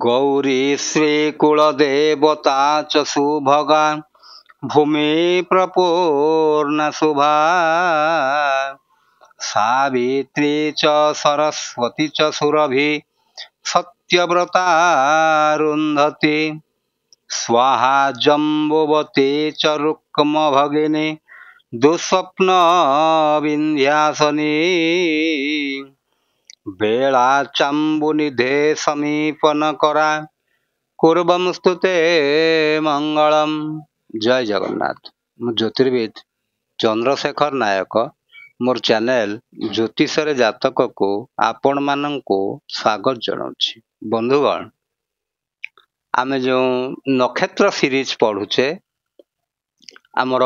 गौरी श्रीकुलदेवता च सुभगा भूमि प्रपूर्ण शुभा सावित्री च सरस्वती च सुरभि सत्यव्रता रुन्धति स्वाहा जम्बुवती च रुक्म भगिनी दुःस्वप्न विन्ध्यासनी बेला चाम्बुनिधे समीपन करा कुर्वंस्तुते मंगलम। जय जगन्नाथ। मु ज्योतिर्विद चंद्रशेखर नायक मोर चैनल ज्योतिषर जातक को आपण मानंको स्वागत जनाउछि। बंधुगण, आमे जो नक्षत्र सीरीज पढ़ुचे आमर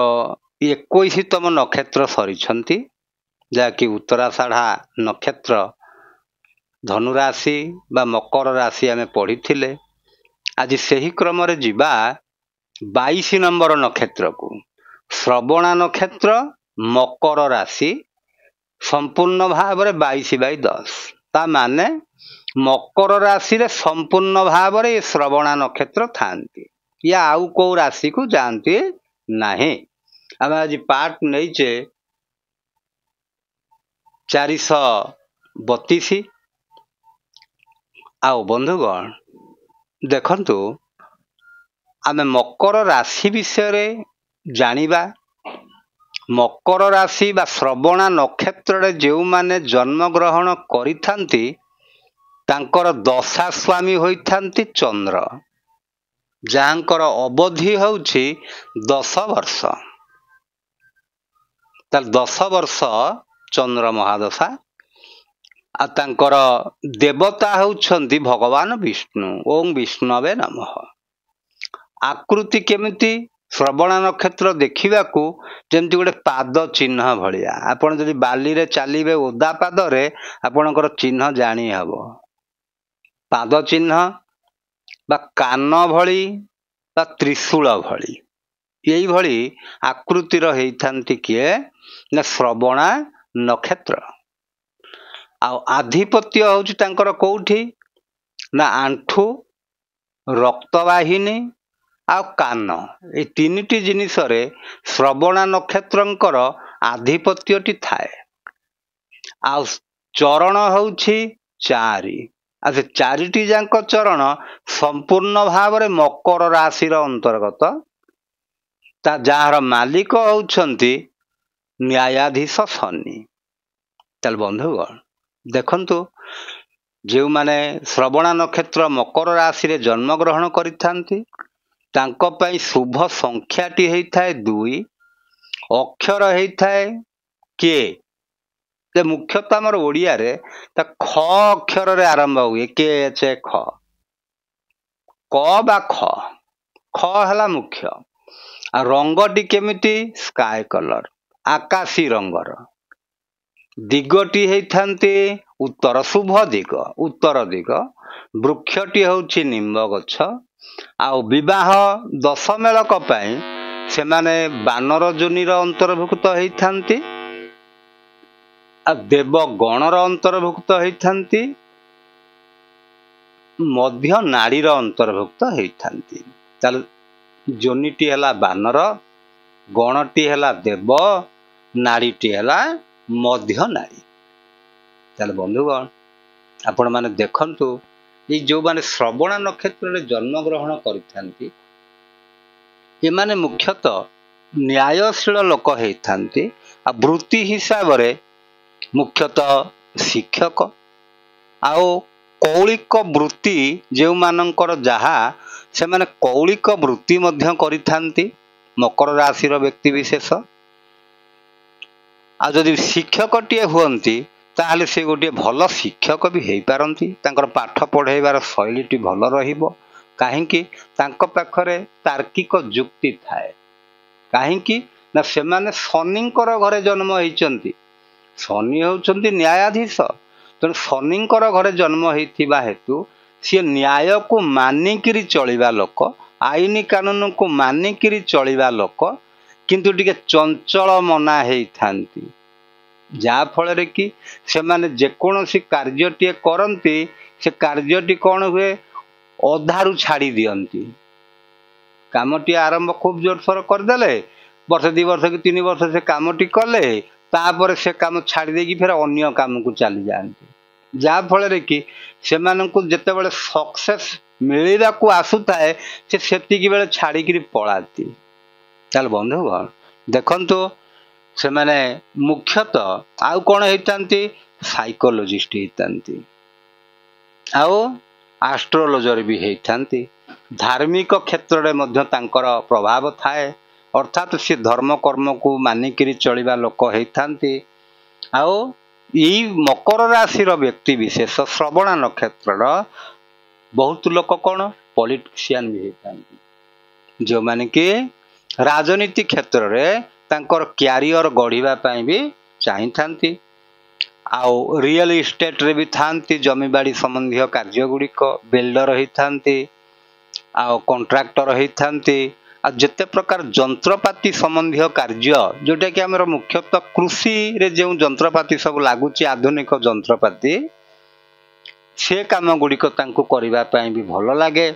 21तम नक्षत्र सरीछंती जाकि उत्तराषाढ़ा नक्षत्र धनुराशि बा मकर राशि आमे पढ़िथिले। आज सही क्रम रे जिबा 22 नंबर नक्षत्र को श्रवणा नक्षत्र मकर राशि संपूर्ण भाव रे 22/10 ता माने मकर राशि रे संपूर्ण भाव रे श्रवणा नक्षत्र थांती या आउ को राशि को जानती नाही। आमे आज पार्ट नैचे 432। आओ बंधुगण देखंतु आमे मकर राशि विषय जानिबा। मकर राशि बा श्रवणा नक्षत्र रे जेउ माने जन्म ग्रहण करिथांती तांकर दशा स्वामी होइथांती चंद्र, जांकर अवधि होउछि 10 वर्ष। तार 10 वर्ष चंद्र महादशा आ तांकर देवता होउछंती भगवान विष्णु। ओम विष्णवे नमः। आकृति केमिति श्रवणा नक्षत्र देखिबाकू जेमति गोटे पाद चिन्ह भलिया। आपण जदि बाली रे चालिबे ओदा पाद रे आपणकर चिन्ह जानी हबो। पाद चिन्ह बा कान भली बा त्रिशूल भली एई भली आकृति रो हेइथांती किए ना श्रवणा नक्षत्र। आ आधिपत्य होउछि तांकर कोउठी ना आंठू, रक्तवाहिनी आ कान। ए तीनिटी जिनिस रे श्रवणा नक्षत्रंकर आधिपत्यटी थाए। आ चरण होउछि 4। आ से 4टी जांक चरण संपूर्ण भाव रे मकर राशि रो अंतर्गत। ता जार मालिक होउछंती न्यायाधीश शनि। तल बंधुगण देखंतु जेउ माने श्रवणा नक्षत्र मकर राशि रे जन्म ग्रहण करिथांती तांको पई शुभ संख्याटी हेइथाय 2। अक्षर हेइथाय के ते मुख्यतः हमर ओडिया रे ता ख अक्षर रे आरंभ हुए के छ ख। क बा ख ख हला मुख्य। आ रंगटी केमिति स्काई कलर आकाशी रंगर। दिगटी हेइथांती उत्तर शुभ दिग उत्तर दिग। वृक्षटी होउछि निम्ब गछ। आ विवाह 10 मेलक पई से माने बानर जोनीर अंतर्भुक्त हेइथांती। आ देव गणर अंतर्भुक्त हेइथांती। मध्य नाड़ी रो अंतर्भुक्त हेइथांती। ताल जोनीटी हला बानर, गणटी हला देव, नाड़ीटी हला मध्य नाड़ी। ताल बंधुगण आपण माने देखंतु ये जो माने श्रवणा नक्षत्र रे जन्म ग्रहण करिथांती ए माने मुख्यतः न्यायशील लोक हेइथांती। आ वृत्ति हिसाब रे मुख्यतः शिक्षक आओ कौलिक वृत्ति जेउ मानकर जहा से माने कौलिक वृत्ति मध्य करिथांती मकर राशि रो व्यक्ति विशेष। आ जदि शिक्षकटिए हुअंती ताहले से गोटे भल शिक्षक भी हेई पारंती। तांकर पाठ पढ़ेबार शैलीटी भल रहिबो। काहेकि तांको पाखरे तार्किक जुक्ति थाए। काहेकि ना से माने शनिंकर घरे जन्म हेइचंती। शनि होउचंती न्यायाधीश। तेणु शनिंकर घरे जन्म हेइथिबा हेतु सी न्याय को मानिकिरी चलिबा लोक आईन कानून को मानिकी चलिबा लोक किंतु टिके चंचल मना होइथांती जा फल कि से माने जेकोसी कार्यटीए करती से कार्यटी कौन हुए अधारू छाड़ी दियंती कामटी आरंभ खूब जोरसोर करदेले वर्ष 2 वर्ष कि 3 वर्ष से कामटी कले तापर से काम छाड़ी देकी फिर अन्य काम को चली जाती जा फल कि से जिते बड़े सक्सेस मिलवा को आसुए से सेतिकी बेले छाड़ी पलाती चल बंधुगण देखंतु से माने मुख्यतः आउ कौन होती साइकोलोजिस्ट होती आउ एस्ट्रोलोजर भी होती धार्मिक क्षेत्र में मध्य तांकर प्रभाव थाए अर्थात सी धर्म कर्म को मानिकी चलिबा लोक होती आउ यही मकर राशि व्यक्ति विशेष श्रवण नक्षत्र बहुत लोक कौन पॉलिटिशियन भी होती जो माने कि राजनीति क्षेत्र में तांकर क्यारियर गढ़िबा पई भी चाहि थांती आउ रियल इस्टेट रे भी थांती जमीबाड़ी संबंधी कार्य गुड़िक बिल्डर होती आउ कॉन्ट्रैक्टर होती आ जिते प्रकार जंत्रपाती संबंधी कार्य जोटा कि आमर मुख्यतः कृषि रे जो जंत्रपाती सब लगुच आधुनिक जंत्रपाती से काम गुड़िक तांको करिबा पई भी भल लगे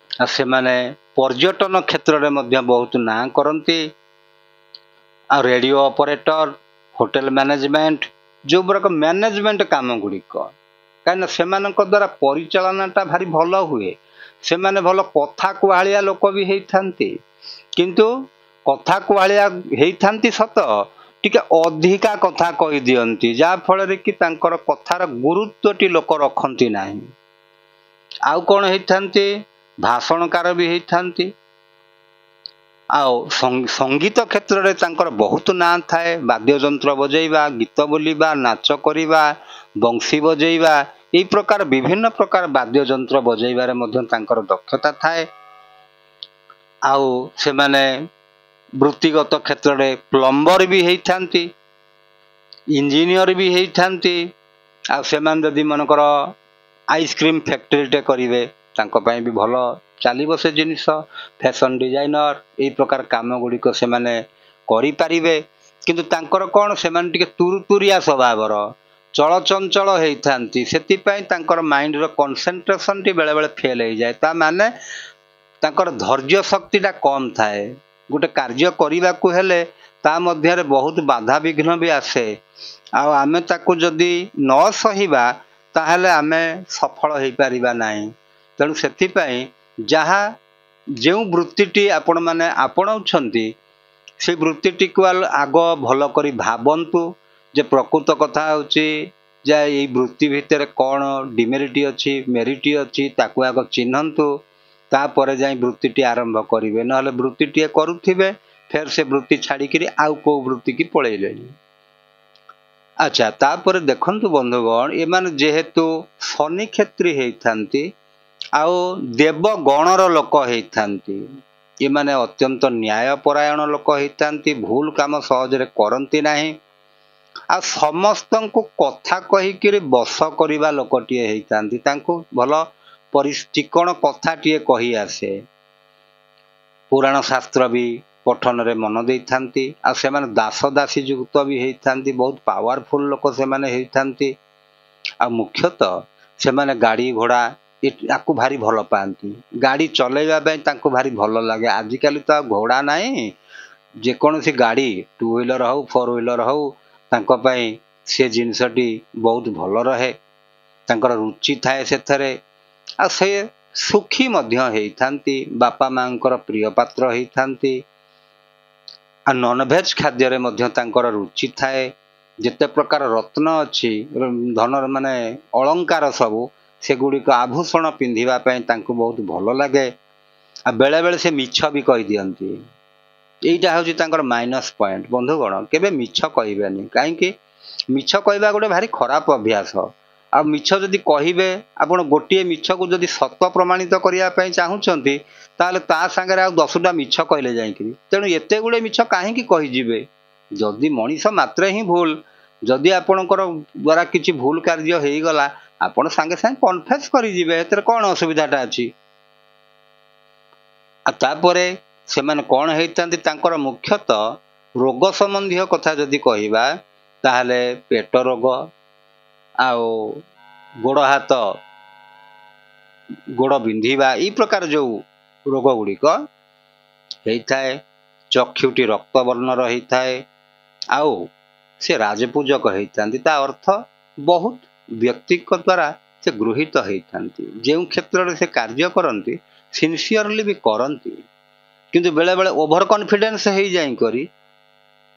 आ से माने पर्यटन क्षेत्र में मध्य बहुत ना करती आ रेडियो ऑपरेटर होटल मैनेजमेंट जो बरक मैनेजमेंट काम गुड़िक कहीं से द्वारा परिचालनाटा भारी भल हुए से माने भल कथा कुहालिया लोक भी होती किंतु कथा कुहालिया होती सत टिके अधिका कथा कही दियंती जा फल कि तांकर कथार गुरुत्वटी लोक रखती नहीं आउ कौन होती भाषणकार भी होती आउ संगीत क्षेत्र में तांकर बहुत ना थाए वाद्ययंत्र बजेबा गीत बोलिबा नाच करिबा बंशी बजेबा यही प्रकार विभिन्न प्रकार वाद्ययंत्र बजेबारे मध्य तांकर दक्षता थाए आउ से माने वृत्तिगत क्षेत्र में प्लम्बर भी होती इंजीनियर भी होती आ से माने जदि मनकर आइसक्रीम फैक्ट्री करेंगे तांको पई भी भल चलो से जिनिस फैशन डिजाइनर यही प्रकार काम गुड़िक से माने करि पारिबे किंतु तांकर कौन से माने टिके तुरुतुरिया स्वभावर चलचंचल होती से माइंड रो कंसंट्रेशन टी बेले बेले फेल हो जाए ता माने तांकर धैर्य शक्तिटा कम थाए गोटे कार्य करने को हेले ता मध्य बहुत बाधा विघ्न भी आसे आमे ताकू जदि न सहिबा ताहले आमे सफल हो पारिबा नहीं तेणु से जहाँ जो वृत्ति आपण मैंने आपणाउछंती से वृत्ति को आग भल करी भावंतु जे प्रकृत कथा होची जे ये वृत्ति भितर कौन डिमेरिटी अच्छी मेरिटी अच्छी ताकू आग चिन्हतु तापर जाई वृत्ति आरंभ करेंगे ना वृत्ति करुथिबे फिर से वृत्ति छाड़ी आउ को वृत्ति की पलैले अच्छा तापर देखंतु बंधुगण एमान जेहेतु शनि क्षेत्री होती आउ देवगणर लोक होती ये माने अत्यंत न्यायपरायण लोक होती भूल काम सहजरे करती नहीं आ समस्त को कथा कहीकि बस करवा लोकटे होती भल परिचिकण कथाटे कही आसे पुराण शास्त्र भी पठन रे मन दे से दास दासी युक्त भी होती बहुत पावरफुल लोक से होती आ मुख्यतः से गाड़ी घोड़ा याकू भारी भल पाती गाड़ी चलैवाई भारी भल लगे आजिकल तो घोड़ा नहीं जेकोसी गाड़ी 2 व्हीलर हो 4 व्हीलर हो तांकोपाई से जिनसटी बहुत भल रहे तांकर रुचि थाए से सुखी होती बापा माँ प्रिय पात्र होती नॉनभेज खाद्य तांकर रुचि थाए जिते प्रकार रत्न अच्छी धन माने अलंकार सबू से गुड़िक आभूषण पिंधापी बहुत भल लगे आ बेले बेले से मिछ भी कही दियंती यहीटा हूँ माइनस पॉइंट बंधुगण केबे मिछ कहबेनी कहीं मिछ कहवा गोटे भारी खराब अभ्यास आ मिछ जदि कहे आपण गोटे मिछ को जदि सत प्रमाणित करने चाहूँगी ताले ता सांगे आ 10टा मिछ कहले जाइकरी तेणु एते गुड़े मिछ कहीं कहीजे जदि मनीष मात्रे ही भूल जदि आपणकर द्वारा किसी भूल कार्य हो गला आपण सांगे सांगे कन्फेस करें कौन असुविधाटा अच्छी तापरे सेमाने कौन होइतांती तांकर मुख्यतः रोग संबंधी कथा जदि कहवा ताहले पेट रोग आउ गोड़ हाथ गोड़ बिंधिबा ई प्रकार जो रोग गुड़िक होता है। चक्षुटी रक्त वर्णर होता है आउ से राजपूजक होता अर्थ बहुत व्यक्ति द्वारा से गृहीत होता जो क्षेत्र से कार्य करती सिनसीयरली भी करती किंतु बेले बेले ओभर कॉन्फिडेंस हो जाई करी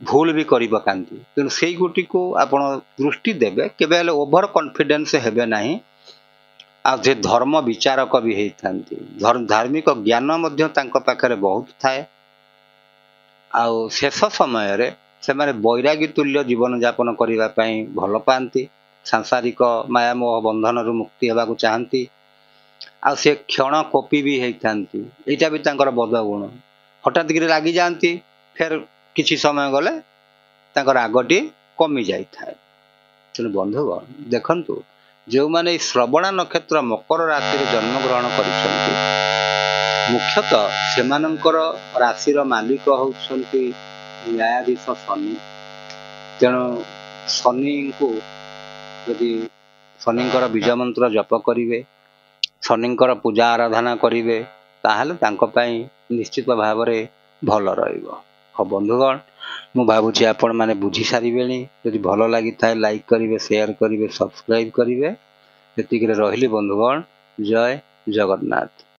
भूल भी करी पकांती तेणु से गुटी को आपण दृष्टि देबे केबे हेले ओभर कॉन्फिडेंस हेबे नाही आ जे धर्म विचारक भी होइथांती धार्मिक ज्ञान मध्य तांको पाखरे बहुत थाए आउ शेष समय रे से माने बैरागी तुल्य जीवन यापन करबा पई भल पांती सांसारिक माया मोह बंधन रु मुक्ति हेबाकू चाहती आ से क्षण कोपी भी होइथांती एटा भी तांकर बद गुण हठात गिरे लागी जाती फिर किछि समय गले तांकर आगटी कमी जाई थाए। तेणु बंधुगण देखंतु जो माने श्रवणा नक्षत्र मकर राशि रे जन्म ग्रहण करिसंती मुख्यतः सेमानंकर राशिर मालिक होउछंती न्यायाधीश शनि। तेणु शनि को यदि शनिंकर बीज मंत्र जप करिवे शनिंकर पूजा आराधना करिवे ताहले तांको पई निश्चित भाव रे भल रहिबो। हाँ बंधुगण मु भावुची आपण माने बुझी सारिबेनी यदि भल लागि थाए लाइक करिवे शेयर करिवे सब्सक्राइब करिवे एतिक रे रहिली बंधुगण जय जगन्नाथ।